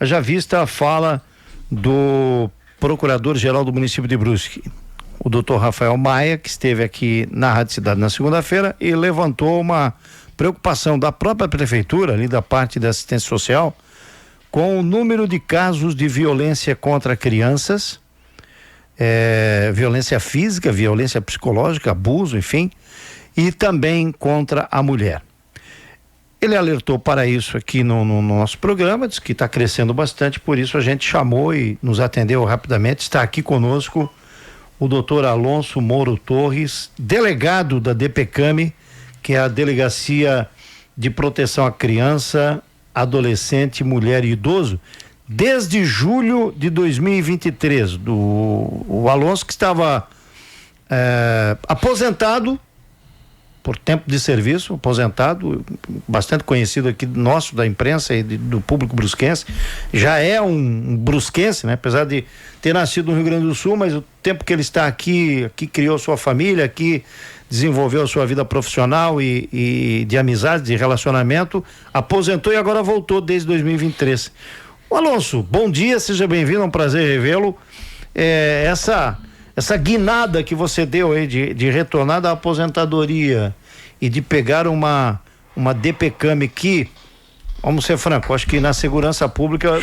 Haja vista a fala do procurador-geral do município de Brusque, o doutor Rafael Maia, que esteve aqui na Rádio Cidade na segunda-feira e levantou uma preocupação da própria prefeitura, ali da parte da assistência social, com o número de casos de violência contra crianças, violência física, violência psicológica, abuso, enfim, e também contra a mulher. Ele alertou para isso aqui no nosso programa, disse que está crescendo bastante, por isso a gente chamou e nos atendeu rapidamente. Está aqui conosco o doutor Alonso Moro Torres, delegado da DPCAM, que é a Delegacia de Proteção à Criança, Adolescente, Mulher e Idoso, desde julho de 2023. O Alonso, que estava aposentado por tempo de serviço, aposentado, bastante conhecido aqui nosso, da imprensa e do público brusquense, já é um brusquense, né? Apesar de ter nascido no Rio Grande do Sul, mas o tempo que ele está aqui criou sua família, aqui desenvolveu a sua vida profissional e de amizade, de relacionamento, aposentou e agora voltou desde 2023. O Alonso, bom dia, seja bem-vindo, é um prazer revê-lo. Essa guinada que você deu aí de retornar da aposentadoria e de pegar uma DPCAM que, vamos ser francos, acho que na segurança pública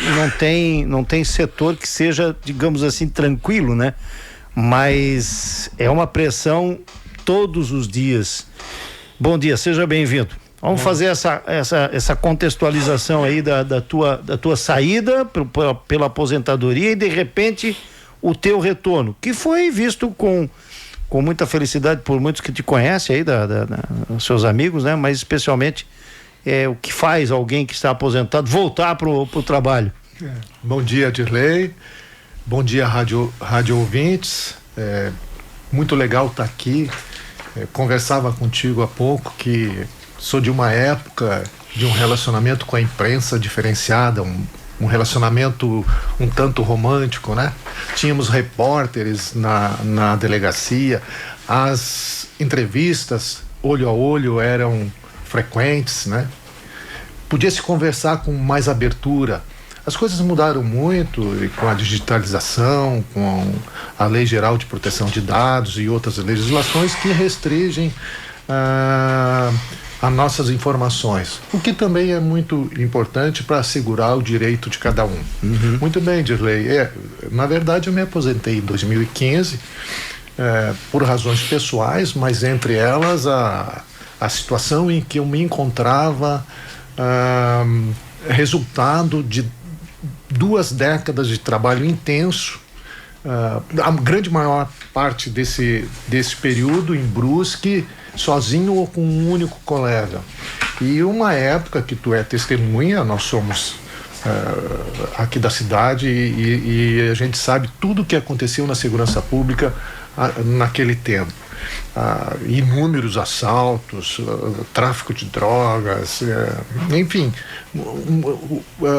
não tem setor que seja, digamos assim, tranquilo, né? Mas é uma pressão todos os dias. Bom dia, seja bem-vindo. Vamos fazer essa contextualização aí da tua saída pela aposentadoria e de repente o teu retorno, que foi visto com muita felicidade por muitos que te conhecem aí, seus amigos, né? Mas especialmente o que faz alguém que está aposentado voltar pro trabalho. Bom dia, Dirley. Bom dia, rádio ouvintes. Muito legal estar aqui. Conversava contigo há pouco que sou de uma época de um relacionamento com a imprensa diferenciada, um relacionamento um tanto romântico, né? Tínhamos repórteres na delegacia, as entrevistas olho a olho eram frequentes, né? Podia se conversar com mais abertura. As coisas mudaram muito com a digitalização, com a Lei Geral de Proteção de Dados e outras legislações que restringem as nossas informações, o que também é muito importante para assegurar o direito de cada um. Uhum. Muito bem, Dirley. Na verdade, eu me aposentei em 2015 por razões pessoais, mas entre elas a situação em que eu me encontrava resultado de 2 décadas de trabalho intenso, a grande maior parte desse período em Brusque, sozinho ou com um único colega. E uma época que tu é testemunha, nós somos aqui da cidade e a gente sabe tudo o que aconteceu na segurança pública naquele tempo. Inúmeros assaltos, tráfico de drogas, enfim,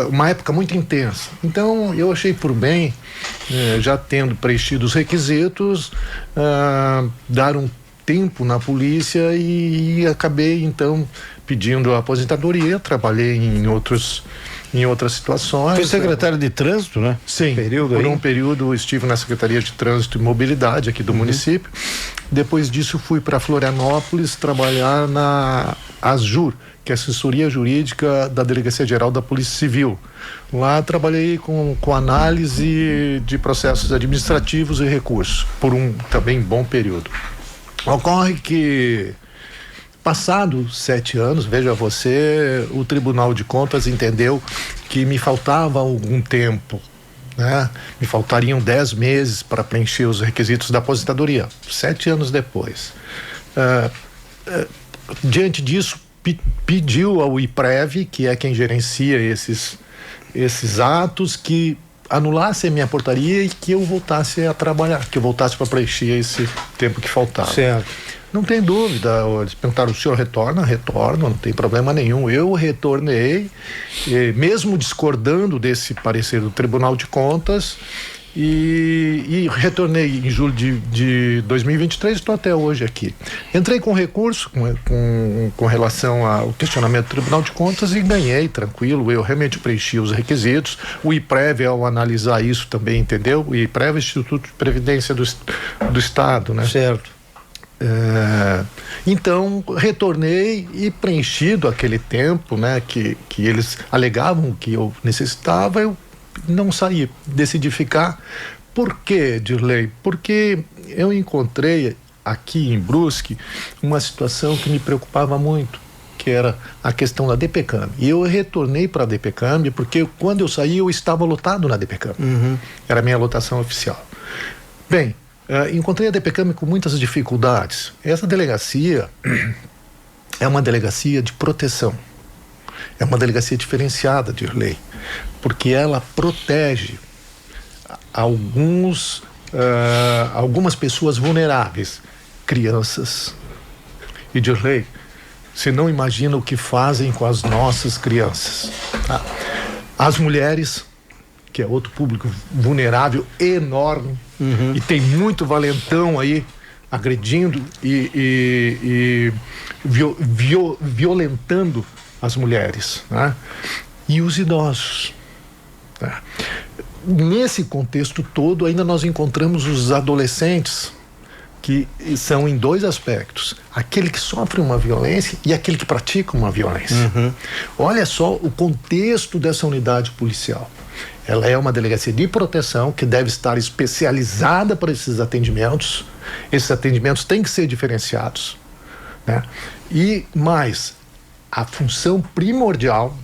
uma época muito intensa. Então eu achei por bem, já tendo preenchido os requisitos, dar um tempo na polícia e acabei então pedindo a aposentadoria. Trabalhei em outras situações. Foi secretário de trânsito, né? Sim, por um período estive na Secretaria de Trânsito e Mobilidade aqui do município. Depois disso fui para Florianópolis trabalhar na ASJUR, que é a Assessoria Jurídica da Delegacia Geral da Polícia Civil. Lá trabalhei com análise de processos administrativos e recursos por um também bom período. Ocorre que, passados 7 anos, veja você, o Tribunal de Contas entendeu que me faltava algum tempo, né? Me faltariam 10 meses para preencher os requisitos da aposentadoria. 7 anos depois. Diante disso, pediu ao IPREV, que é quem gerencia esses atos, que anulasse a minha portaria e que eu voltasse a trabalhar, que eu voltasse para preencher esse tempo que faltava. Certo. Não tem dúvida. Eles perguntaram: o senhor retorna? Retorno, não tem problema nenhum. Eu retornei, mesmo discordando desse parecer do Tribunal de Contas, e retornei em julho de 2023, estou até hoje aqui. Entrei com recurso com relação ao questionamento do Tribunal de Contas e ganhei, tranquilo, eu realmente preenchi os requisitos. O IPREV, ao analisar isso também, entendeu? O IPREV é o Instituto de Previdência do Estado, né? Certo. Então, retornei e preenchido aquele tempo, né, que eles alegavam que eu necessitava, eu não saí, decidi ficar. Por quê, Dirley? Porque eu encontrei aqui em Brusque uma situação que me preocupava muito, que era a questão da DPCAM. E eu retornei para a DPCAM porque quando eu saí eu estava lotado na DPCAM. Era a minha lotação oficial. Bem, encontrei a DPCAM com muitas dificuldades. Essa delegacia é uma delegacia de proteção. É uma delegacia diferenciada, Dirley, porque ela protege algumas pessoas vulneráveis, crianças. E, Dirley, você não imagina o que fazem com as nossas crianças. Tá? As mulheres, que é outro público vulnerável enorme, e tem muito valentão aí agredindo e violentando as mulheres, né? E os idosos, né? Nesse contexto todo, ainda nós encontramos os adolescentes, que são em dois aspectos: aquele que sofre uma violência e aquele que pratica uma violência. Olha só o contexto dessa unidade policial. Ela é uma delegacia de proteção que deve estar especializada para esses atendimentos. Esses atendimentos têm que ser diferenciados, né? E mais, a função primordial,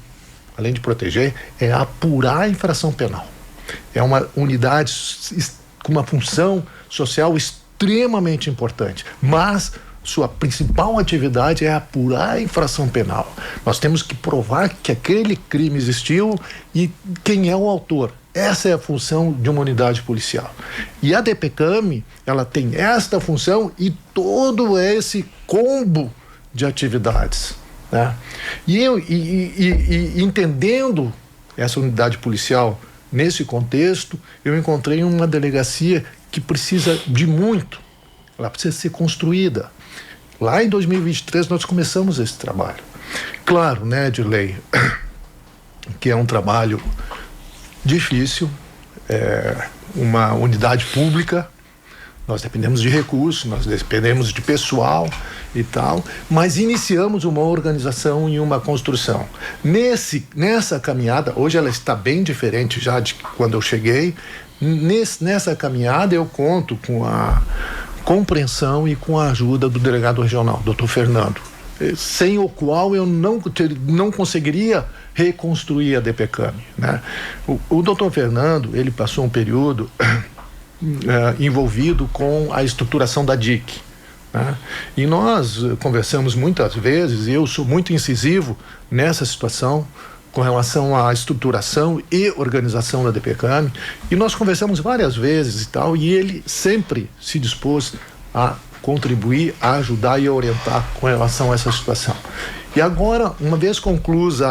além de proteger, é apurar a infração penal. É uma unidade com uma função social extremamente importante, mas sua principal atividade é apurar a infração penal. Nós temos que provar que aquele crime existiu e quem é o autor. Essa é a função de uma unidade policial. E a DPCAM, ela tem esta função e todo esse combo de atividades, né? E entendendo essa unidade policial nesse contexto, eu encontrei uma delegacia que precisa de muito. Ela precisa ser construída. Lá em 2023 nós começamos esse trabalho. Claro, né, Dirley, que é um trabalho difícil, uma unidade pública, nós dependemos de recursos, nós dependemos de pessoal e tal, mas iniciamos uma organização e uma construção. Nessa caminhada, hoje ela está bem diferente já de quando eu cheguei. Nessa caminhada eu conto com a compreensão e com a ajuda do delegado regional, Dr. Fernando, sem o qual eu não conseguiria reconstruir a DPCAM, né? O Dr. Fernando, ele passou um período envolvido com a estruturação da DIC, né? E nós conversamos muitas vezes, e eu sou muito incisivo nessa situação com relação à estruturação e organização da DPCAM, e nós conversamos várias vezes e tal, e ele sempre se dispôs a contribuir, a ajudar e a orientar com relação a essa situação. E agora, uma vez conclusa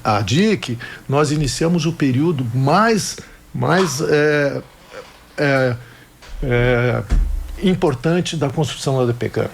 a DIC, nós iniciamos o período mais importante da construção da DPCAM.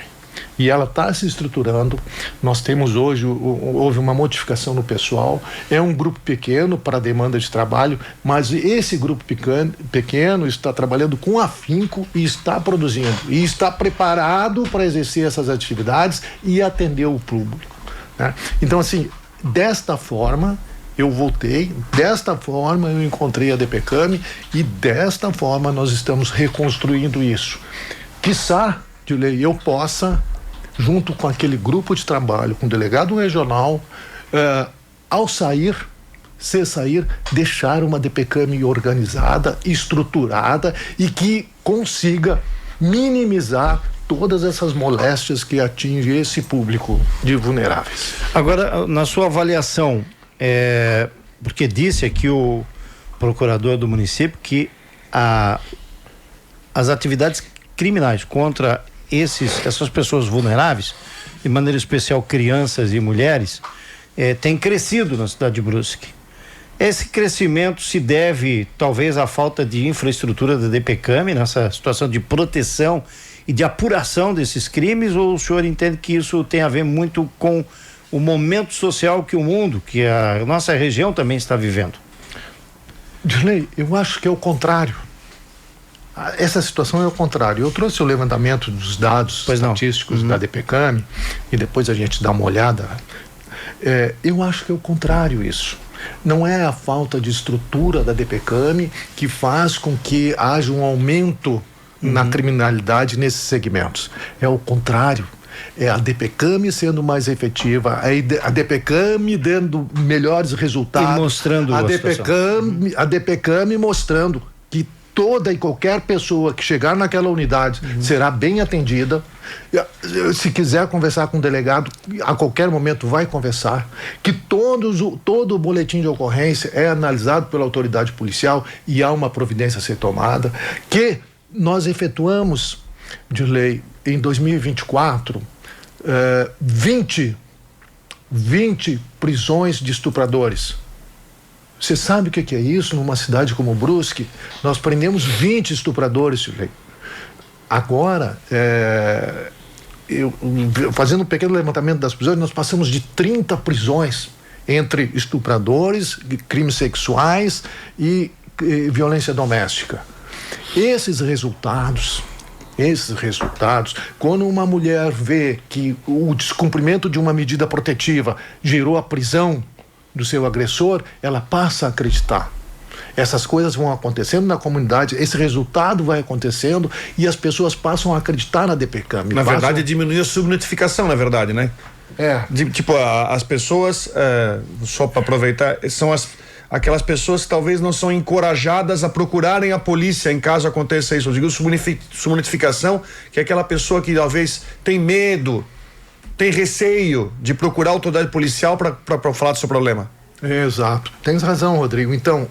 E ela está se estruturando. Nós temos hoje, houve uma modificação no pessoal, é um grupo pequeno para a demanda de trabalho, mas esse grupo pequeno está trabalhando com afinco e está produzindo, e está preparado para exercer essas atividades e atender o público, né? Então, assim, desta forma eu voltei, desta forma eu encontrei a DPCAM e desta forma nós estamos reconstruindo isso. Quiçá, Dilei, eu possa, junto com aquele grupo de trabalho, com o delegado regional, ao sair, deixar uma DPCAM organizada, estruturada e que consiga minimizar todas essas moléstias que atingem esse público de vulneráveis. Agora, na sua avaliação, porque disse aqui o procurador do município que as atividades criminais contra essas pessoas vulneráveis, de maneira especial crianças e mulheres, têm crescido na cidade de Brusque. Esse crescimento se deve talvez à falta de infraestrutura da DPCAM nessa situação de proteção e de apuração desses crimes, ou o senhor entende que isso tem a ver muito com o momento social que o mundo, que a nossa região também está vivendo? Dirley, eu acho que é o contrário. Essa situação é o contrário. Eu trouxe o levantamento dos dados estatísticos da DPCAM e depois a gente dá uma olhada. Eu acho que é o contrário isso. Não é a falta de estrutura da DPCAM que faz com que haja um aumento na criminalidade nesses segmentos. É o contrário. É a DPCAM sendo mais efetiva, a DPCAM dando melhores resultados. E mostrando a DPCAM mostrando que toda e qualquer pessoa que chegar naquela unidade será bem atendida. Se quiser conversar com o delegado, a qualquer momento vai conversar. Que todo o boletim de ocorrência é analisado pela autoridade policial e há uma providência a ser tomada. Que nós efetuamos, Dirley, em 2024, 20 prisões de estupradores. Você sabe o que é isso numa cidade como Brusque? Nós prendemos 20 estupradores, Dirley. Agora, fazendo um pequeno levantamento das prisões, nós passamos de 30 prisões entre estupradores, crimes sexuais e violência doméstica. Esses resultados, quando uma mulher vê que o descumprimento de uma medida protetiva gerou a prisão do seu agressor, ela passa a acreditar. Essas coisas vão acontecendo na comunidade, esse resultado vai acontecendo e as pessoas passam a acreditar na DPCAM. Na verdade, diminuir a subnotificação, na verdade, né? As pessoas, só para aproveitar, são aquelas pessoas que talvez não são encorajadas a procurarem a polícia em caso aconteça isso. Eu digo subnotificação, que é aquela pessoa que talvez tem medo, tem receio de procurar a autoridade policial para falar do seu problema. Exato, tens razão, Rodrigo. Então,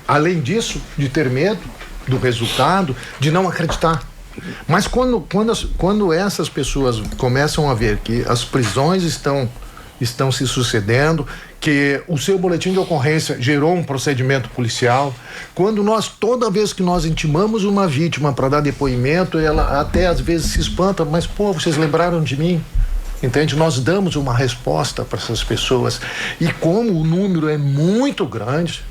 além disso, de ter medo do resultado, de não acreditar. Mas quando essas pessoas começam a ver que as prisões estão se sucedendo, que o seu boletim de ocorrência gerou um procedimento policial, toda vez que nós intimamos uma vítima para dar depoimento, ela até às vezes se espanta, mas vocês lembraram de mim? Entende? Nós damos uma resposta para essas pessoas. E como o número é muito grande,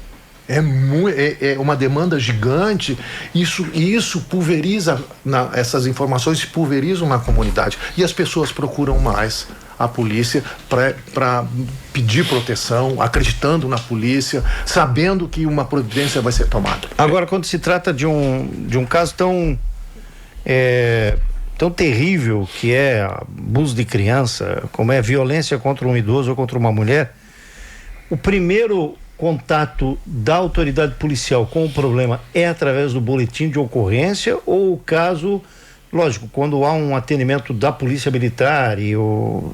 é uma demanda gigante, isso pulveriza, essas informações se pulverizam na comunidade. E as pessoas procuram mais a polícia para pedir proteção, acreditando na polícia, sabendo que uma providência vai ser tomada. Agora, quando se trata de um caso tão terrível, que é abuso de criança, como é violência contra um idoso ou contra uma mulher, o primeiro contato da autoridade policial com o problema é através do boletim de ocorrência, ou o caso, lógico, quando há um atendimento da polícia militar e o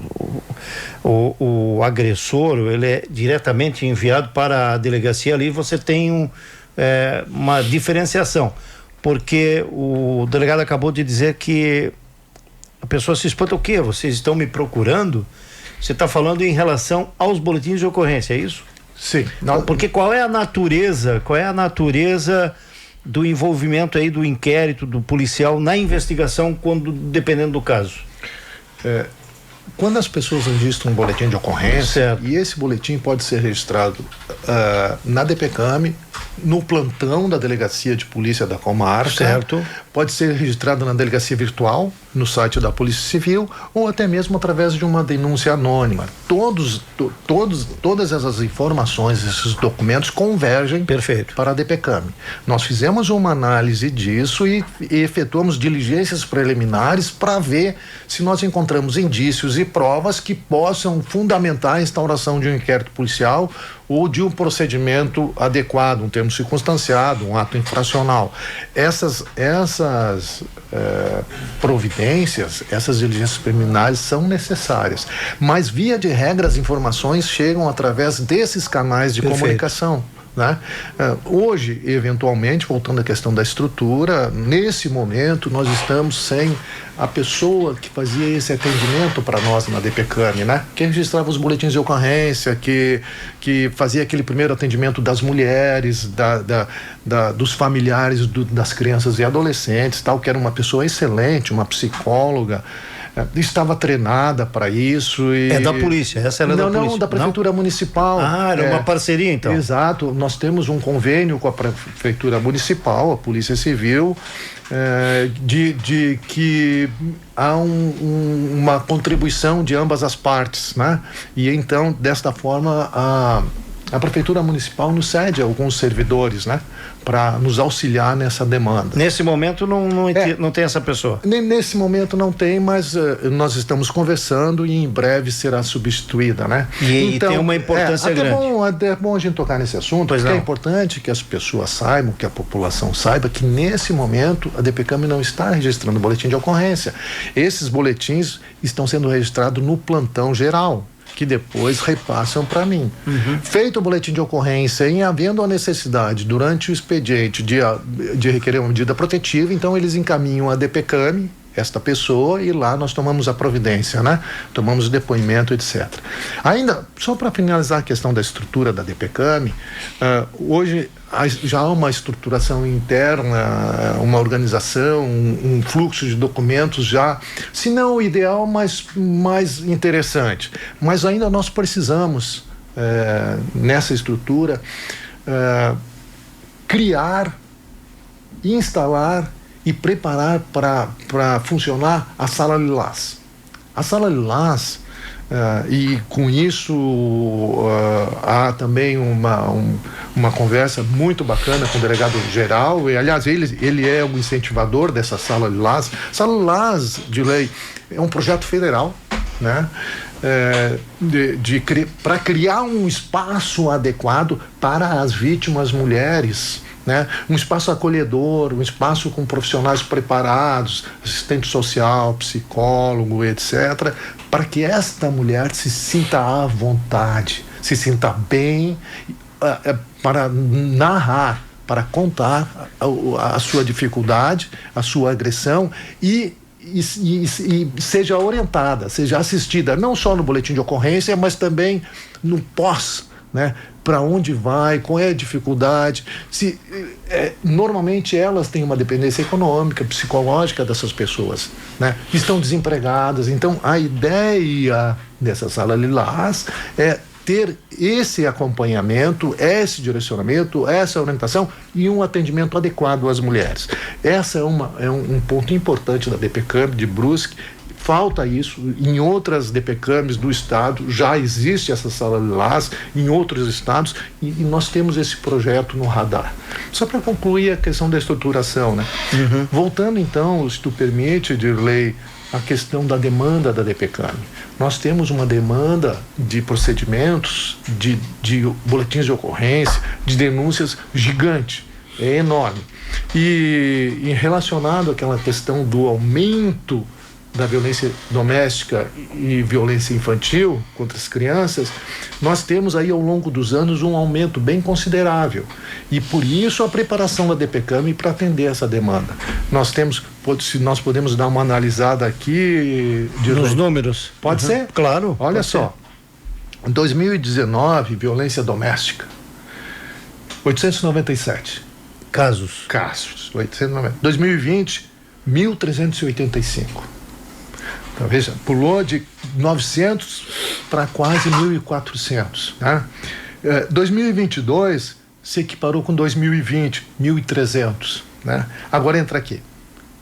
agressor, ele é diretamente enviado para a delegacia, ali você tem uma diferenciação, porque o delegado acabou de dizer que a pessoa se espanta: o quê? Vocês estão me procurando? Você está falando em relação aos boletins de ocorrência, é isso? Sim. Porque qual é a natureza do envolvimento aí do inquérito, do policial na investigação, dependendo do caso? Quando as pessoas registram um boletim de ocorrência, certo, e esse boletim pode ser registrado na DPCAM, no plantão da delegacia de polícia da comarca, certo, pode ser registrado na delegacia virtual, no site da Polícia Civil, ou até mesmo através de uma denúncia anônima. Todas essas informações, esses documentos convergem para a DPCAM. Nós fizemos uma análise disso e efetuamos diligências preliminares para ver se nós encontramos indícios e provas que possam fundamentar a instauração de um inquérito policial ou de um procedimento adequado, um termo circunstanciado, um ato infracional. Essas providências, essas diligências preliminares são necessárias, mas via de regra as informações chegam através desses canais de comunicação, né? Hoje, eventualmente, voltando à questão da estrutura, nesse momento nós estamos sem a pessoa que fazia esse atendimento para nós na DPCAM, né? Que registrava os boletins de ocorrência, que fazia aquele primeiro atendimento das mulheres, dos familiares das crianças e adolescentes, tal, que era uma pessoa excelente, uma psicóloga, estava treinada para isso. É da polícia, essa era da polícia? Não, da prefeitura municipal. Era uma parceria, então. Exato, nós temos um convênio com a prefeitura municipal, a Polícia Civil, de que há uma contribuição de ambas as partes, né? E então, desta forma, a prefeitura municipal nos cede alguns servidores, né, para nos auxiliar nessa demanda. Nesse momento não tem essa pessoa? Nesse momento não tem, mas nós estamos conversando e em breve será substituída, né? E tem uma importância grande. É bom a gente tocar nesse assunto, porque é importante que as pessoas saibam, que a população saiba que nesse momento a DPCAM não está registrando boletim de ocorrência. Esses boletins estão sendo registrados no plantão geral, que depois repassam para mim. Feito o boletim de ocorrência, em havendo a necessidade durante o expediente de requerer uma medida protetiva, então eles encaminham a DPCAM, esta pessoa, e lá nós tomamos a providência, né? Tomamos o depoimento, etc. Ainda, só para finalizar a questão da estrutura da DPCAM, hoje já há uma estruturação interna, uma organização, um fluxo de documentos já, se não o ideal, mas mais interessante. Mas ainda nós precisamos, nessa estrutura, criar, instalar e preparar para funcionar a Sala Lilás. A Sala Lilás, e com isso há também uma conversa muito bacana com o delegado-geral, e aliás ele é o incentivador dessa Sala Lilás. Sala Lilás, de lei, é um projeto federal, né? Para criar um espaço adequado para as vítimas mulheres, né? Um espaço acolhedor, um espaço com profissionais preparados, assistente social, psicólogo, etc., para que esta mulher se sinta à vontade, se sinta bem, para narrar, para contar a sua dificuldade, a sua agressão e seja orientada, seja assistida, não só no boletim de ocorrência, mas também no pós, né? Para onde vai, qual é a dificuldade, normalmente elas têm uma dependência econômica, psicológica dessas pessoas, né? Estão desempregadas, então a ideia dessa Sala Lilás é ter esse acompanhamento, esse direcionamento, essa orientação e um atendimento adequado às mulheres. Essa é um ponto importante da DPCAM de Brusque. Falta isso em outras DPCAMs do estado, já existe essa Sala Lilás em outros estados e nós temos esse projeto no radar. Só para concluir a questão da estruturação, né? Voltando então, se tu permite, Dirley, a questão da demanda da DPCAM. Nós temos uma demanda de procedimentos, de boletins de ocorrência, de denúncias gigante, é enorme. E relacionado àquela questão do aumento da violência doméstica e violência infantil contra as crianças, nós temos aí ao longo dos anos um aumento bem considerável. E por isso a preparação da DPCAM para atender essa demanda. Nós podemos dar uma analisada aqui nos números. Pode ser? Claro. Olha só. Em 2019, violência doméstica, 897 casos. 890. 2020, 1.385. Então, veja, pulou de 900 para quase 1.400, né? 2022 se equiparou com 2020, 1.300, né? Agora entra aqui,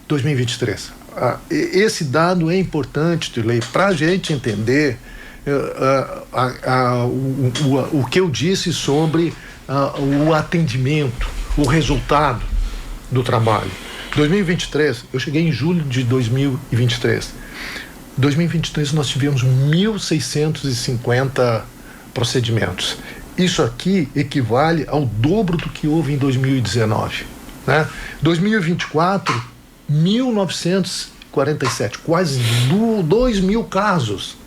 2023. Esse dado é importante, Dirley, para a gente entender o que eu disse sobre o atendimento, o resultado do trabalho. 2023, eu cheguei em julho de 2023. 2023 nós tivemos 1.650 procedimentos. Isso aqui equivale ao dobro do que houve em 2019, né? 2024, 1.947, quase 2.000 casos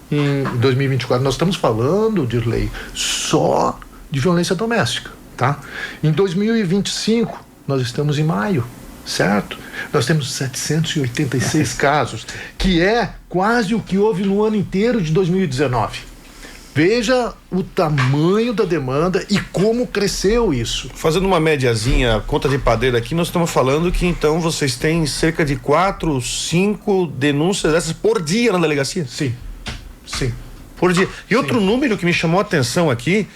em 2024. Nós estamos falando, Dirley, só de violência doméstica, tá? Em 2025, nós estamos em maio, certo? Nós temos 786 casos, que é quase o que houve no ano inteiro de 2019. Veja o tamanho da demanda e como cresceu isso. Fazendo uma médiazinha, conta de padeiro aqui, nós estamos falando que então vocês têm cerca de 4, 5 denúncias dessas por dia na delegacia? Sim, sim. Por dia. E outro número que me chamou a atenção aqui,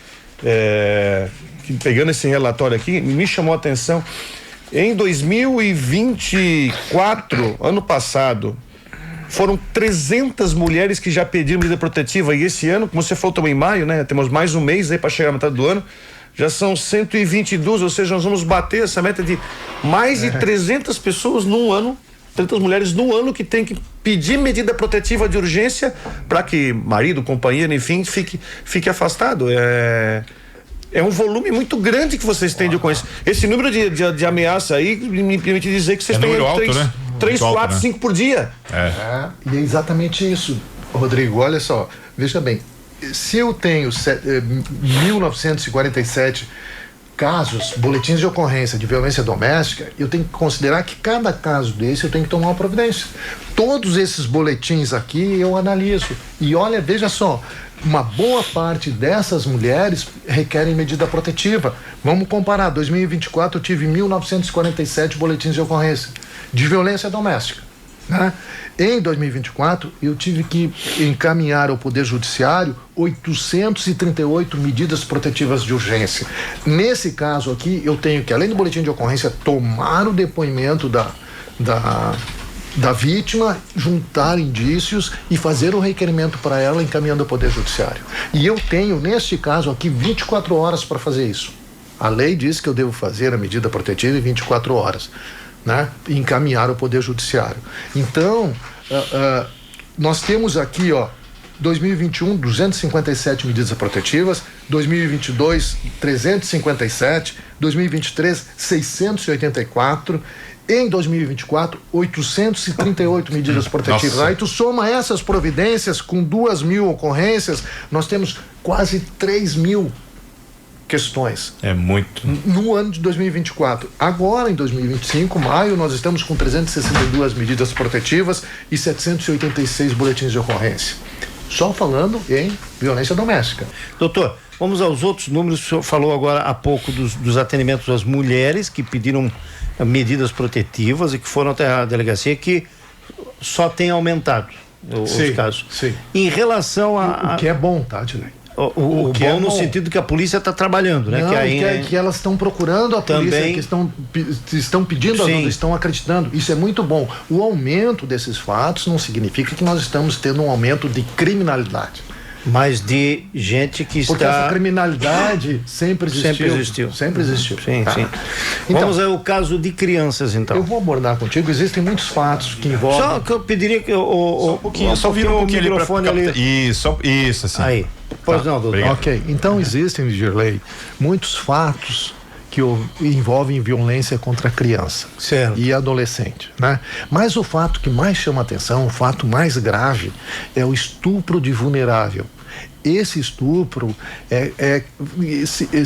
pegando esse relatório aqui, me chamou a atenção, em 2024, ano passado, foram 300 mulheres que já pediram medida protetiva, e esse ano, como você falou, estamos em maio, né? Temos mais um mês aí para chegar à metade do ano, já são 122, ou seja, nós vamos bater essa meta de mais de 300 pessoas num ano, 300 mulheres no ano que tem que pedir medida protetiva de urgência para que marido, companheiro, enfim, fique afastado. É um volume muito grande que vocês têm de ocorrência. Esse número de ameaça aí me permite dizer que vocês têm número alto, né? 3, 4, 5 por dia. E é exatamente isso, Rodrigo. Olha só, veja bem, se eu tenho 1947 casos, boletins de ocorrência de violência doméstica, eu tenho que considerar que cada caso desse eu tenho que tomar uma providência. Todos esses boletins aqui eu analiso. E olha, veja só, uma boa parte dessas mulheres requerem medida protetiva. Vamos comparar, 2024 eu tive 1947 boletins de ocorrência de violência doméstica, né? Em 2024 eu tive que encaminhar ao Poder Judiciário 838 medidas protetivas de urgência. Nesse caso aqui eu tenho que, além do boletim de ocorrência, tomar o depoimento da vítima, juntar indícios e fazer o requerimento para ela encaminhando ao Poder Judiciário. E eu tenho, neste caso aqui, 24 horas para fazer isso. A lei diz que eu devo fazer a medida protetiva em 24 horas, né? E encaminhar ao Poder Judiciário. Então, nós temos aqui, 2021, 257 medidas protetivas, 2022, 357, 2023, 684, em 2024, 838 medidas protetivas. Nossa. Aí tu soma essas providências com 2.000 ocorrências, nós temos quase 3.000 questões. É muito. No ano de 2024. Agora, em 2025, maio, nós estamos com 362 medidas protetivas e 786 boletins de ocorrência. Só falando em violência doméstica. Doutor, vamos aos outros números. O senhor falou agora há pouco dos atendimentos às mulheres que pediram medidas protetivas e que foram até a delegacia, que só tem aumentado os casos. Sim. Em relação a... O que é bom, tá, Dilei? O que bom no sentido que a polícia está trabalhando, né? Não, que elas estão procurando a polícia, que estão pedindo ajuda, estão acreditando. Isso é muito bom. O aumento desses fatos não significa que nós estamos tendo um aumento de criminalidade. Mas de gente que Porque essa criminalidade sempre existiu. Sim, sim. Então, vamos ao caso de crianças, então. Eu vou abordar contigo. Existem muitos fatos que envolvem... Só que eu pediria que só um pouquinho, só vira um pouquinho o microfone ali. Isso, assim. Aí. Pois não, doutor. Obrigado. Ok, então existem, Dirley, muitos fatos que envolvem violência contra a criança e adolescente, né? Mas o fato que mais chama atenção, o fato mais grave, é o estupro de vulnerável. Esse estupro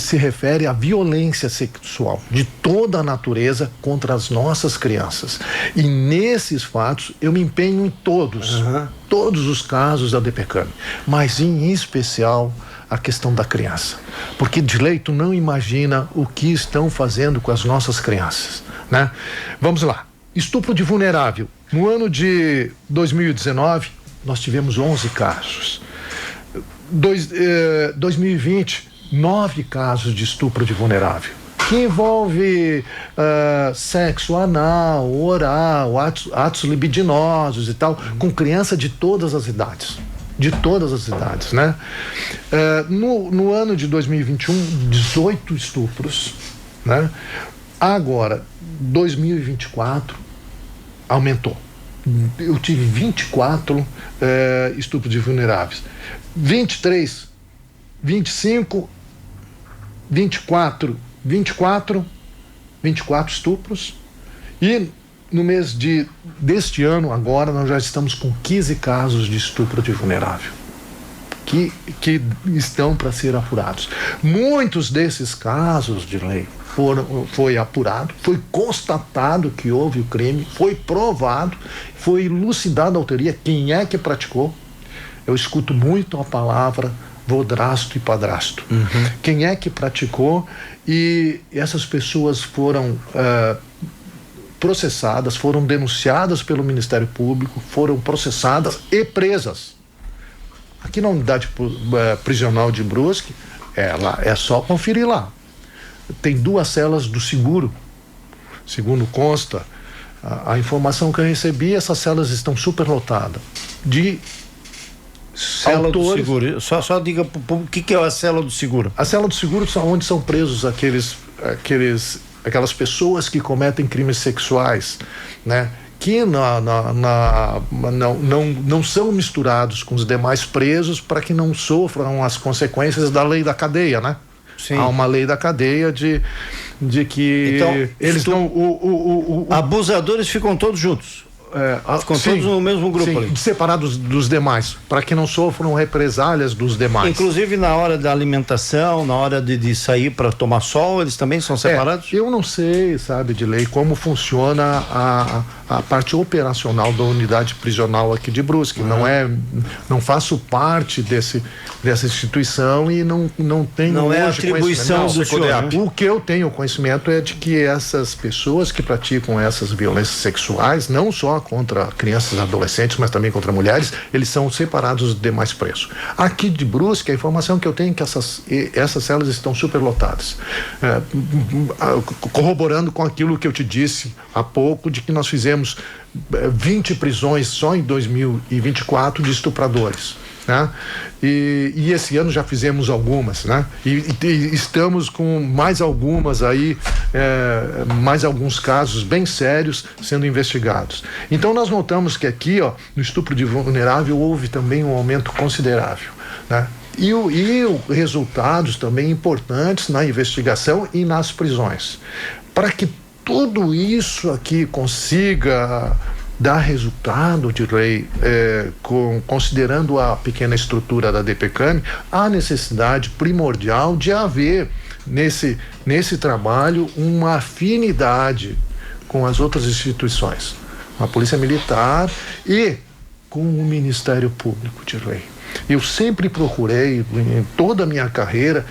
se refere à violência sexual de toda a natureza contra as nossas crianças. E nesses fatos eu me empenho em todos os casos da DPCAM, mas em especial a questão da criança. Porque, Dilei, tu não imagina o que estão fazendo com as nossas crianças, né? Vamos lá. Estupro de vulnerável. No ano de 2019, nós tivemos 11 casos. 2020, 9 casos de estupro de vulnerável, que envolve sexo anal, oral, atos libidinosos e tal, com criança de todas as idades. Né? No ano de 2021, 18 estupros, né? Agora, 2024, aumentou. Eu tive 24 estupros de vulneráveis. 23, 25, 24 estupros. E no mês deste ano, agora, nós já estamos com 15 casos de estupro de vulnerável. que estão para ser apurados. Muitos desses casos de lei foi apurado, foi constatado que houve o crime, foi provado, foi elucidada a autoria, quem é que praticou. Eu escuto muito a palavra vodrasto e padrasto. Quem é que praticou, e essas pessoas foram processadas, foram denunciadas pelo Ministério Público, foram processadas e presas. Aqui na unidade prisional de Brusque, é só conferir lá. Tem 2 celas do seguro. Segundo consta, a informação que eu recebi, essas celas estão superlotadas de cela do seguro. Só diga pro público o que é a cela do seguro. A cela do seguro é onde são presos aquelas pessoas que cometem crimes sexuais, né? Que não são misturados com os demais presos para que não sofram as consequências da lei da cadeia, né? Sim. Há uma lei da cadeia de que então, eles abusadores ficam todos juntos. Ficam todos no mesmo grupo ali. Separados dos demais, para que não sofram represálias dos demais. Inclusive na hora da alimentação, na hora de sair para tomar sol, eles também são separados? Eu não sei, sabe, de lei, como funciona a parte operacional da unidade prisional aqui de Brusque. Não faço parte dessa instituição e não tenho. Não é atribuição do senhor. O que eu tenho conhecimento é de que essas pessoas que praticam essas violências sexuais, não só contra crianças e adolescentes, mas também contra mulheres, eles são separados dos demais presos. Aqui de Brusque, a informação que eu tenho é que essas celas estão superlotadas. Corroborando com aquilo que eu te disse há pouco, de que nós fizemos 20 prisões só em 2024 de estupradores, né? E esse ano já fizemos algumas, né? E estamos com mais algumas aí, mais alguns casos bem sérios sendo investigados. Então nós notamos que aqui, no estupro de vulnerável, houve também um aumento considerável, né? E resultados também importantes na investigação e nas prisões. Para que tudo isso aqui consiga dar resultado de lei, considerando a pequena estrutura da DPCAM, há necessidade primordial de haver nesse trabalho uma afinidade com as outras instituições, a Polícia Militar e com o Ministério Público de Lei. Eu sempre procurei, em toda a minha carreira,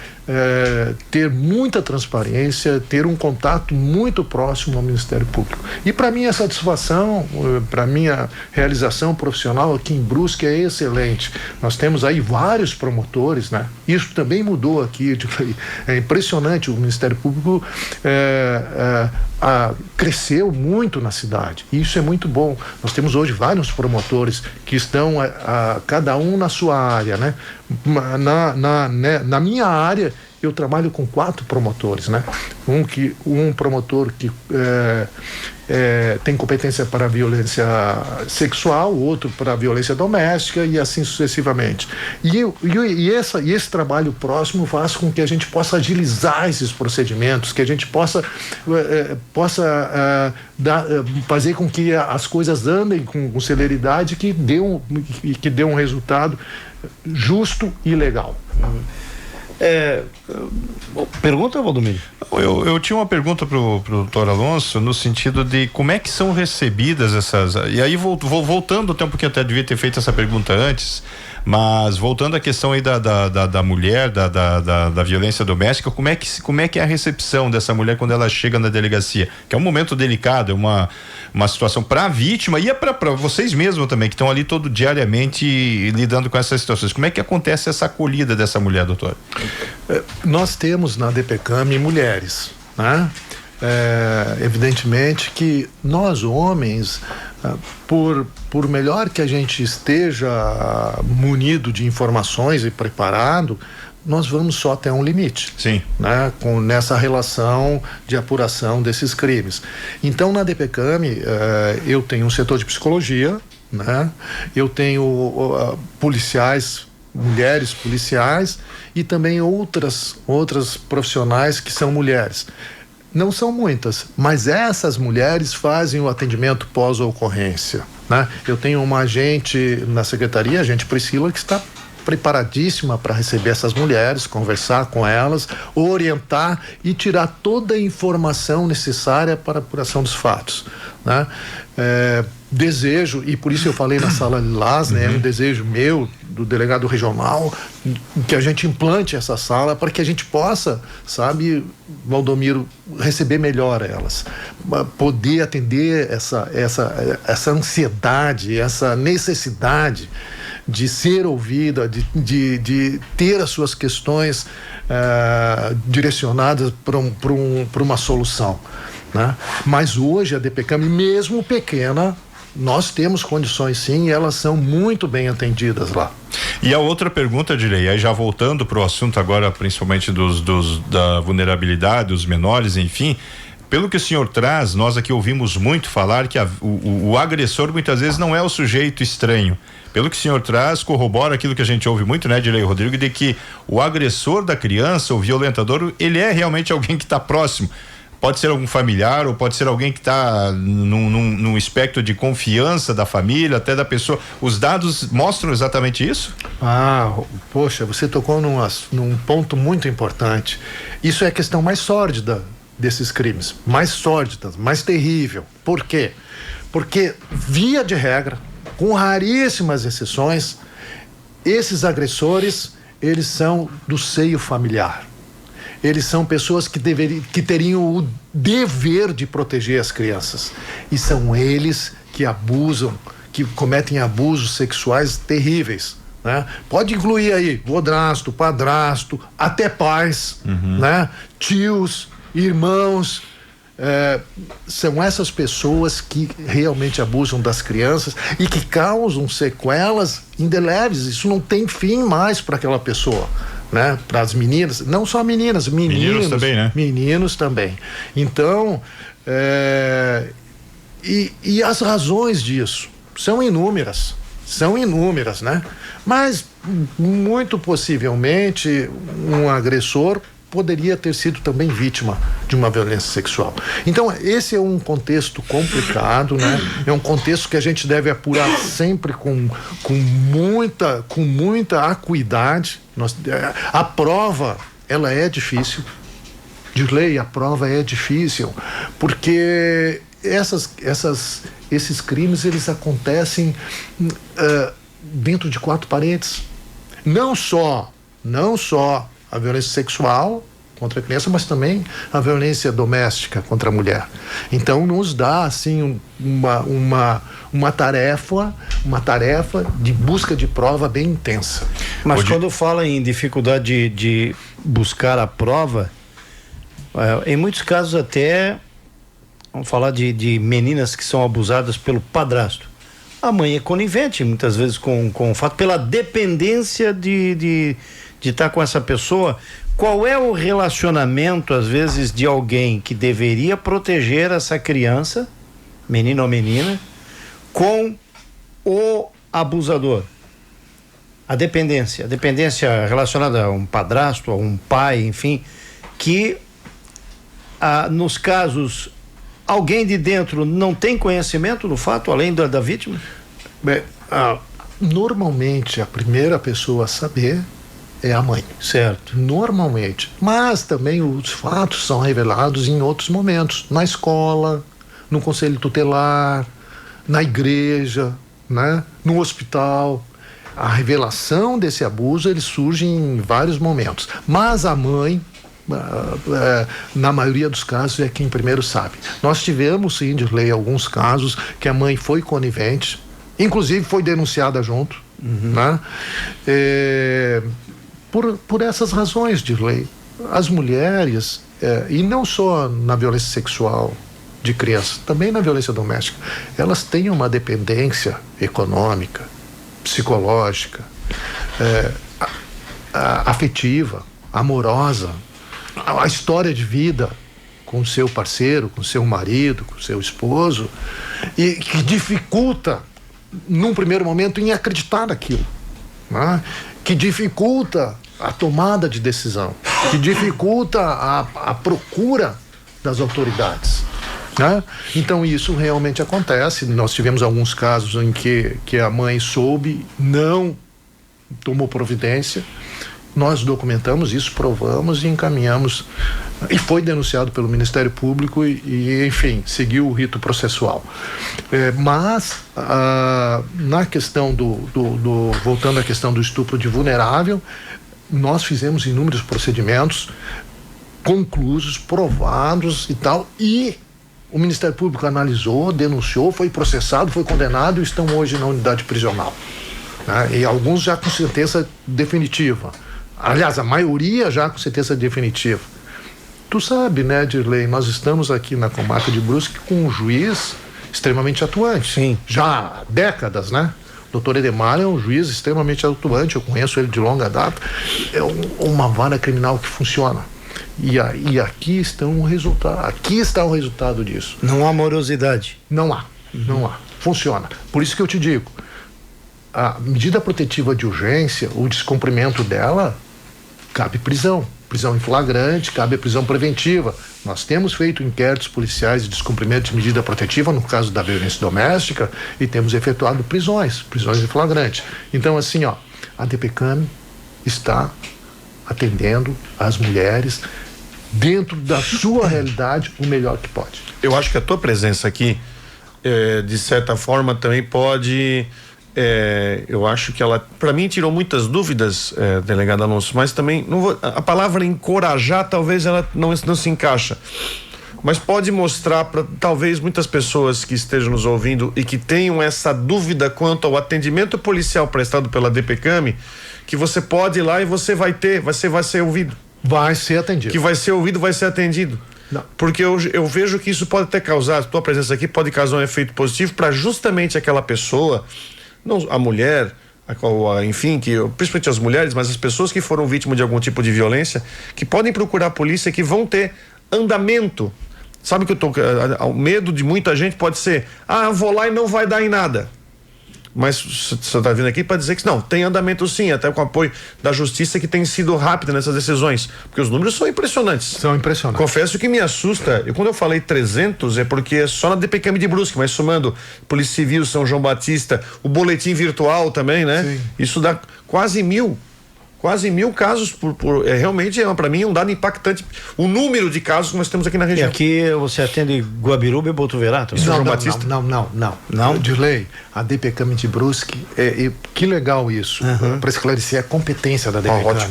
ter muita transparência, ter um contato muito próximo ao Ministério Público. E para minha satisfação, para minha realização profissional aqui em Brusque é excelente. Nós temos aí vários promotores, né? Isso também mudou aqui. É impressionante, o Ministério Público cresceu muito na cidade. E isso é muito bom. Nós temos hoje vários promotores que estão cada um na sua área, né? Na minha área, eu trabalho com 4 promotores, né? Um promotor que tem competência para violência sexual, outro para violência doméstica e assim sucessivamente. E esse trabalho próximo faz com que a gente possa agilizar esses procedimentos, que a gente possa fazer com que as coisas andem com celeridade, que dê um resultado justo e legal. Pergunta, Valdomiro? Eu tinha uma pergunta pro doutor Alonso, no sentido de como é que são recebidas essas, e aí voltando até um pouquinho, até devia ter feito essa pergunta antes, mas voltando à questão aí da mulher, da violência doméstica, como é que é a recepção dessa mulher quando ela chega na delegacia? Que é um momento delicado, é uma situação para a vítima e para vocês mesmos também, que estão ali diariamente lidando com essas situações. Como é que acontece essa acolhida dessa mulher, doutor? Nós temos na DPCAM mulheres, né? Evidentemente que nós homens, por melhor que a gente esteja munido de informações e preparado, nós vamos só até um limite. Sim. Né? Nessa relação de apuração desses crimes. Então, na DPCAM, eu tenho um setor de psicologia, né? Eu tenho policiais, mulheres policiais e também outras profissionais que são mulheres. Não são muitas, mas essas mulheres fazem o atendimento pós-ocorrência, né? Eu tenho uma agente na secretaria, a agente Priscila, que está preparadíssima para receber essas mulheres, conversar com elas, orientar e tirar toda a informação necessária para a apuração dos fatos, né? Desejo, e por isso eu falei na sala Lilás, né? É um desejo meu, do delegado regional, que a gente implante essa sala para que a gente possa, sabe, Valdomiro, receber melhor elas, poder atender essa ansiedade, essa necessidade de ser ouvida, de ter as suas questões direcionadas para uma solução, né? Mas hoje a DPCAM, mesmo pequena, nós temos condições sim, e elas são muito bem atendidas lá. E a outra pergunta, Direi, aí já voltando para o assunto agora, principalmente da vulnerabilidade, dos menores, enfim, pelo que o senhor traz, nós aqui ouvimos muito falar que o agressor muitas vezes não é o sujeito estranho. Pelo que o senhor traz, corrobora aquilo que a gente ouve muito, né, Direi Rodrigo, de que o agressor da criança, o violentador, ele é realmente alguém que está próximo. Pode ser algum familiar ou pode ser alguém que está num espectro de confiança da família, até da pessoa. Os dados mostram exatamente isso? Poxa, você tocou num ponto muito importante. Isso é a questão mais sórdida desses crimes, mais sórdida, mais terrível. Por quê? Porque, via de regra, com raríssimas exceções, esses agressores, eles são do seio familiar. Eles são pessoas que teriam o dever de proteger as crianças. E são eles que abusam, que cometem abusos sexuais terríveis, né? Pode incluir aí vodrasto, padrasto, até pais, né? Tios, irmãos. São essas pessoas que realmente abusam das crianças e que causam sequelas indeléveis. Isso não tem fim mais para aquela pessoa, né? Para as meninas, não só meninas, meninos também, né? Meninos também. Então, e as razões disso são inúmeras, né? Mas muito possivelmente um agressor poderia ter sido também vítima de uma violência sexual. Então, esse é um contexto complicado, né? É um contexto que a gente deve apurar sempre com muita acuidade. A prova, ela é difícil. De lei, a prova é difícil, porque esses crimes, eles acontecem dentro de quatro paredes. Não só a violência sexual contra a criança, mas também a violência doméstica contra a mulher. Então nos dá assim uma tarefa de busca de prova bem intensa. Mas quando fala em dificuldade de buscar a prova, em muitos casos até vamos falar de meninas que são abusadas pelo padrasto. A mãe é conivente muitas vezes com o fato, pela dependência de estar com essa pessoa. Qual é o relacionamento, às vezes, de alguém que deveria proteger essa criança, menino ou menina, com o abusador? A dependência relacionada a um padrasto, a um pai, enfim, que nos casos alguém de dentro não tem conhecimento do fato, além da vítima? Normalmente a primeira pessoa a saber é a mãe. Certo. Normalmente. Mas também os fatos são revelados em outros momentos. Na escola, no conselho tutelar, na igreja, né? No hospital. A revelação desse abuso, ele surge em vários momentos. Mas a mãe, na maioria dos casos, é quem primeiro sabe. Nós tivemos, sim, de lei, alguns casos que a mãe foi conivente, inclusive foi denunciada junto, né? Por essas razões de lei. As mulheres, e não só na violência sexual de criança, também na violência doméstica, elas têm uma dependência econômica, psicológica, afetiva, amorosa, a história de vida com o seu parceiro, com o seu marido, com o seu esposo, e que dificulta, num primeiro momento, em acreditar naquilo, né? Que dificulta a tomada de decisão, que dificulta a procura das autoridades, né? Então isso realmente acontece. Nós tivemos alguns casos em que a mãe soube, não tomou providência, nós documentamos isso, provamos e encaminhamos, e foi denunciado pelo Ministério Público e enfim, seguiu o rito processual. Mas na questão voltando à questão do estupro de vulnerável, nós fizemos inúmeros procedimentos conclusos, provados e tal, e o Ministério Público analisou, denunciou, foi processado, foi condenado e estão hoje na unidade prisional, né? E alguns já com sentença definitiva. Aliás, a maioria já com sentença definitiva. Tu sabe, né, Dirley, nós estamos aqui na comarca de Brusque com um juiz extremamente atuante. Sim. Já há décadas, né? O doutor Edemar é um juiz extremamente atuante, eu conheço ele de longa data. É uma vara criminal que funciona. E aqui está o resultado disso. Não há morosidade. Não há. Funciona. Por isso que eu te digo, a medida protetiva de urgência, o descumprimento dela, cabe prisão em flagrante, cabe a prisão preventiva. Nós temos feito inquéritos policiais de descumprimento de medida protetiva no caso da violência doméstica e temos efetuado prisões em flagrante. Então, assim, a DPCAM está atendendo as mulheres dentro da sua realidade o melhor que pode. Eu acho que a tua presença aqui, de certa forma, também pode... eu acho que ela, para mim, tirou muitas dúvidas, delegado Alonso, mas também a palavra encorajar talvez ela não se encaixa, mas pode mostrar para talvez muitas pessoas que estejam nos ouvindo e que tenham essa dúvida quanto ao atendimento policial prestado pela DPCAM, que você pode ir lá e você vai ser ouvido. Vai ser atendido. Que vai ser ouvido, vai ser atendido. Não. Porque eu vejo que isso pode até causar, a tua presença aqui pode causar um efeito positivo para justamente aquela pessoa, não a mulher, enfim, principalmente as mulheres, mas as pessoas que foram vítimas de algum tipo de violência, que podem procurar a polícia, que vão ter andamento. Sabe que o medo de muita gente pode ser, eu vou lá e não vai dar em nada. Mas você está vindo aqui para dizer que não, tem andamento sim, até com o apoio da justiça, que tem sido rápida nessas decisões, porque os números são impressionantes. São impressionantes. Confesso que me assusta, quando eu falei 300 é porque é só na DPCAM de Brusque, mas somando Polícia Civil, São João Batista, o boletim virtual também, né? Sim. Isso dá quase 1.000 casos realmente para mim um dado impactante, o número de casos que nós temos aqui na região. E aqui você atende Guabiruba e Botuverá? Não, Dirley, a DPCAM de Brusque, que legal isso, para esclarecer a competência da DPCAM.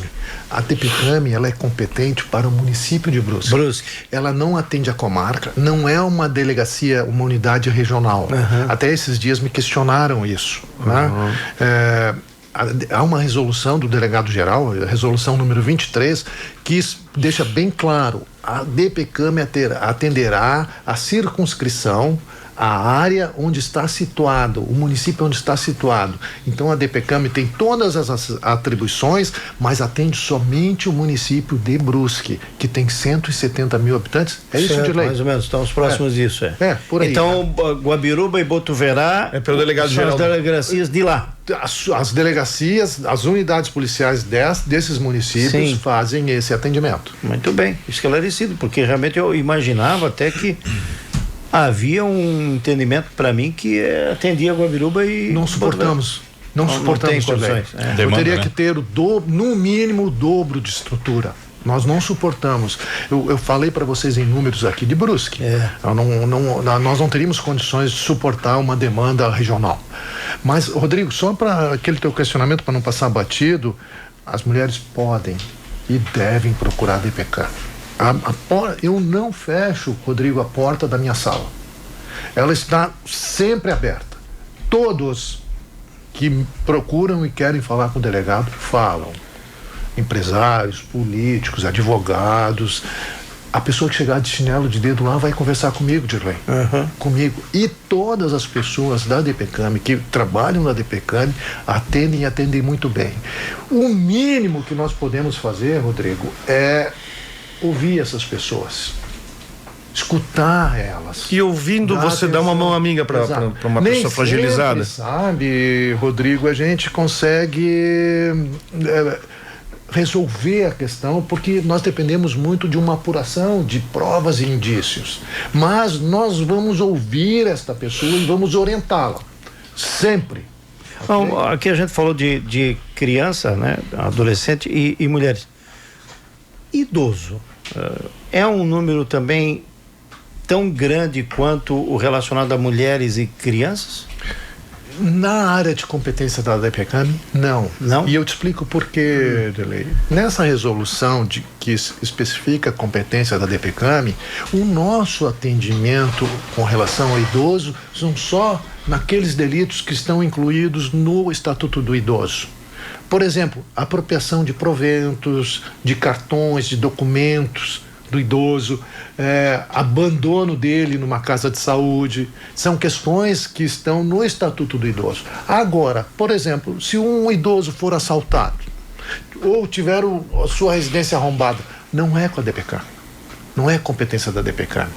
A DPCAM, ela é competente para o município de Brusque. Ela não atende a comarca, não é uma delegacia, uma unidade regional. Até esses dias me questionaram isso, né? Há uma resolução do delegado-geral, a resolução número 23, que deixa bem claro, a DPCAM atenderá a circunscrição, a área onde está situado, o município onde está situado. Então a DPCAM tem todas as atribuições, mas atende somente o município de Brusque, que tem 170 mil habitantes. Isso, Dirley? Mais ou menos, estamos próximos disso. Por aí. Então, Guabiruba e Botuverá pelo delegado-geral. As delegacias de lá. As delegacias, as unidades policiais desses municípios fazem esse atendimento. Muito bem, esclarecido, porque realmente eu imaginava até que havia um entendimento para mim que atendia Guabiruba e... Não suportamos condições. Eu teria que ter no mínimo o dobro de estrutura. Nós não suportamos. Eu falei para vocês em números aqui de Brusque. Nós não teríamos condições de suportar uma demanda regional. Mas, Rodrigo, só para aquele teu questionamento, para não passar batido, as mulheres podem e devem procurar a DPCAM. Eu não fecho, Rodrigo, a porta da minha sala. Ela está sempre aberta. Todos que me procuram e querem falar com o delegado, falam. Empresários, políticos, advogados. A pessoa que chegar de chinelo de dedo lá vai conversar comigo, Dirley. Comigo. E todas as pessoas da DPCAM que trabalham na DPCAM atendem muito bem. O mínimo que nós podemos fazer, Rodrigo, é ouvir essas pessoas, escutar elas. E ouvindo você dá uma mão amiga para uma pessoa fragilizada. Sabe, Rodrigo, a gente consegue resolver a questão, porque nós dependemos muito de uma apuração de provas e indícios. Mas nós vamos ouvir esta pessoa e vamos orientá-la. Sempre. Okay? Bom, aqui a gente falou de criança, né, adolescente e mulheres. Idoso é um número também tão grande quanto o relacionado a mulheres e crianças? Na área de competência da DPCAM, não. Não? E eu te explico por quê, Delei. Nessa resolução que especifica a competência da DPCAM, o nosso atendimento com relação ao idoso são só naqueles delitos que estão incluídos no Estatuto do Idoso. Por exemplo, apropriação de proventos, de cartões, de documentos do idoso, abandono dele numa casa de saúde, são questões que estão no Estatuto do Idoso. Agora, por exemplo, se um idoso for assaltado ou tiver a sua residência arrombada, não é com a DPCAM, não é competência da DPCAM.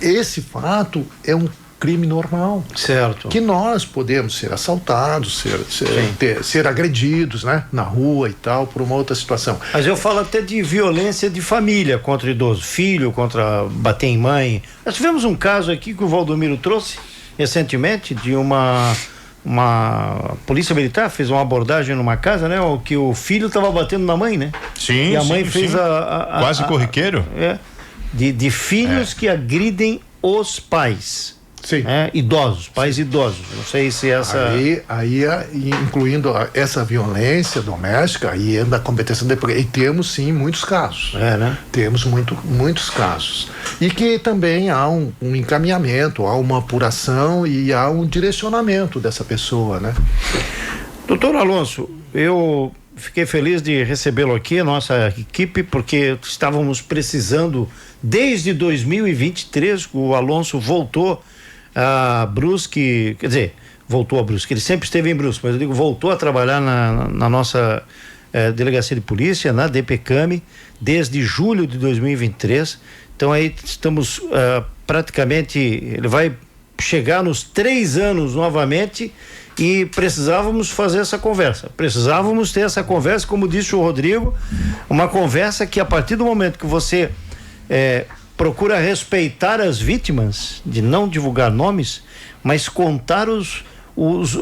Esse fato é um crime normal. Certo. Que nós podemos ser assaltados, ser agredidos, né, na rua e tal, por uma outra situação. Mas eu falo até de violência de família contra o idoso, filho contra bater em mãe. Nós tivemos um caso aqui que o Valdomiro trouxe recentemente de uma polícia militar fez uma abordagem numa casa, né, que o filho estava batendo na mãe, né? Sim, e a mãe fez quase corriqueiro. De filhos que agridem os pais. Sim. Idosos, pais idosos. Não sei se essa. Aí incluindo essa violência doméstica, aí entra a competência da DPCAM. E temos sim muitos casos. Né? Temos muitos casos. E que também há um encaminhamento, há uma apuração e há um direcionamento dessa pessoa, né? Doutor Alonso, eu fiquei feliz de recebê-lo aqui, a nossa equipe, porque estávamos precisando, desde 2023, o Alonso voltou a Brusque, quer dizer, voltou a Brusque, ele sempre esteve em Brusque, mas eu digo, voltou a trabalhar na nossa delegacia de polícia, na DPCAM, desde julho de 2023, então aí estamos praticamente, ele vai chegar nos 3 anos novamente e precisávamos fazer essa conversa, precisávamos ter essa conversa, como disse o Rodrigo, uma conversa que a partir do momento que você procura respeitar as vítimas, de não divulgar nomes, mas contar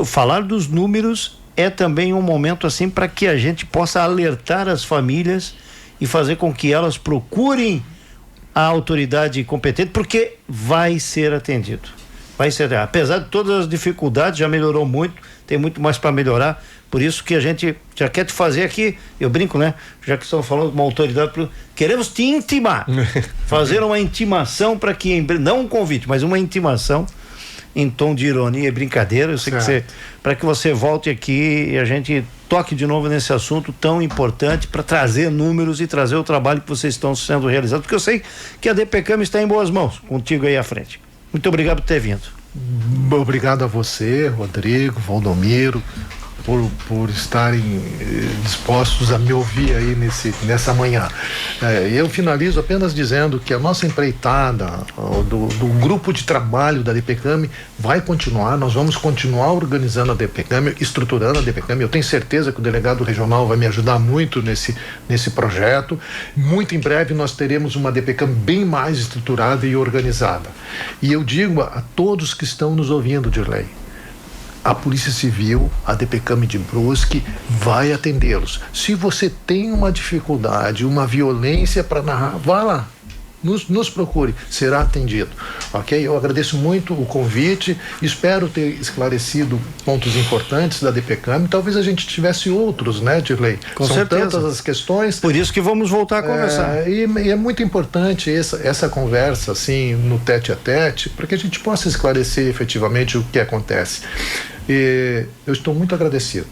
falar dos números é também um momento assim para que a gente possa alertar as famílias e fazer com que elas procurem a autoridade competente, porque vai ser atendido. Vai ser, apesar de todas as dificuldades, já melhorou muito, tem muito mais para melhorar, por isso que a gente já quer te fazer aqui, eu brinco, né? Já que estamos falando de uma autoridade, queremos te intimar, fazer uma intimação para que, não um convite, mas uma intimação em tom de ironia e brincadeira, eu sei que para que você volte aqui e a gente toque de novo nesse assunto tão importante para trazer números e trazer o trabalho que vocês estão sendo realizados, porque eu sei que a DPCAM está em boas mãos, contigo aí à frente. Muito obrigado por ter vindo. Obrigado a você, Rodrigo, Valdomiro, por estarem dispostos a me ouvir aí nessa manhã. Eu finalizo apenas dizendo que a nossa empreitada do grupo de trabalho da DPCAM vai continuar, nós vamos continuar organizando a DPCAM, estruturando a DPCAM. Eu tenho certeza que o delegado regional vai me ajudar muito nesse projeto. Muito em breve nós teremos uma DPCAM bem mais estruturada e organizada. E eu digo a todos que estão nos ouvindo, Dirley, a Polícia Civil, a DPCAM de Brusque vai atendê-los. Se você tem uma dificuldade, uma violência para narrar, vá lá, nos procure, será atendido, ok? Eu agradeço muito o convite, espero ter esclarecido pontos importantes da DPCAM, talvez a gente tivesse outros, né, Dirley? Com certeza. Tantas as questões. Por isso que vamos voltar a conversar. E é muito importante essa conversa, assim, no tete a tete, para que a gente possa esclarecer efetivamente o que acontece. E eu estou muito agradecido.